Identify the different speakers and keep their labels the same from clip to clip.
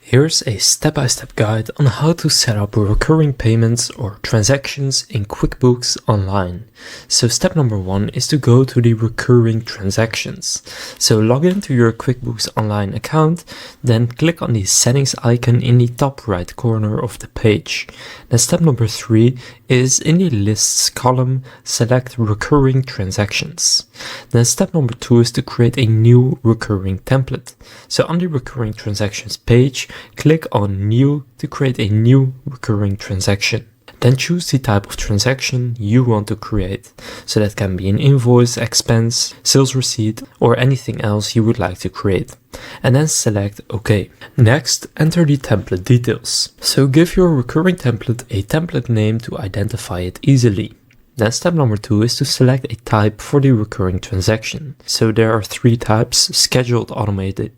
Speaker 1: Here's a step-by-step guide on how to set up recurring payments or transactions in QuickBooks Online. So step number 1 is to go to the recurring transactions. So log into your QuickBooks Online account, then click on the settings icon in the top right corner of the page. Then step number 3 is in the lists column, select recurring transactions. Then step number 2 is to create a new recurring template. So on the recurring transactions page, click on New to create a new recurring transaction. Then choose the type of transaction you want to create. So that can be an invoice, expense, sales receipt, or anything else you would like to create. And then select OK. Next, enter the template details. So give your recurring template a template name to identify it easily. Then step number 2 is to select a type for the recurring transaction. So there are 3 types. Scheduled automates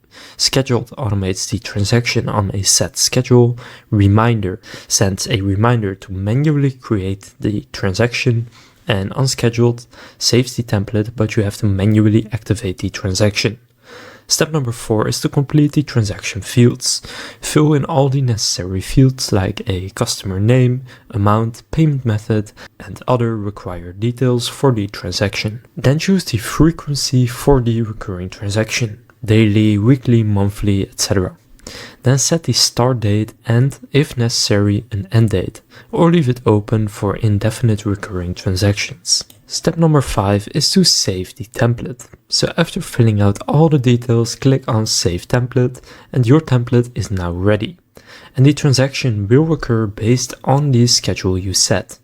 Speaker 1: the transaction on a set schedule. Reminder sends a reminder to manually create the transaction. And unscheduled saves the template, but you have to manually activate the transaction. Step number 4 is to complete the transaction fields. Fill in all the necessary fields like a customer name, amount, payment method, and other required details for the transaction. Then choose the frequency for the recurring transaction, daily, weekly, monthly, etc. Then set the start date and, if necessary, an end date, or leave it open for indefinite recurring transactions. Step number 5 is to save the template. So after filling out all the details, click on Save Template and your template is now ready. And the transaction will occur based on the schedule you set.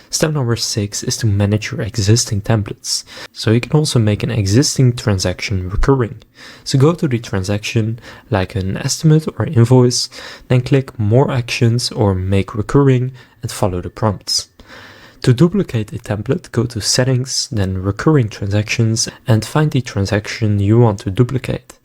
Speaker 1: Step number 6 is to manage your existing templates. So you can also make an existing transaction recurring. So go to the transaction, like an estimate or invoice, then click More Actions or Make Recurring and follow the prompts. To duplicate a template, go to Settings, then Recurring Transactions, and find the transaction you want to duplicate.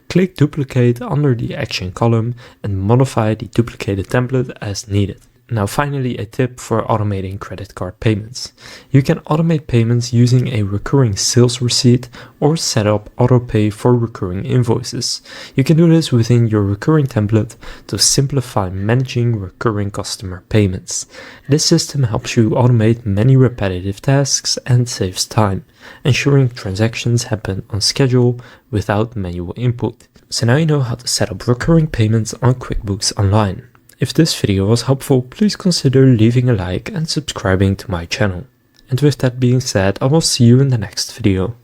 Speaker 1: Click Duplicate under the Action column and modify the duplicated template as needed. Now finally, a tip for automating credit card payments. You can automate payments using a recurring sales receipt or set up autopay for recurring invoices. You can do this within your recurring template to simplify managing recurring customer payments. This system helps you automate many repetitive tasks and saves time, ensuring transactions happen on schedule without manual input. So now you know how to set up recurring payments on QuickBooks Online. If this video was helpful, please consider leaving a like and subscribing to my channel. And with that being said, I will see you in the next video.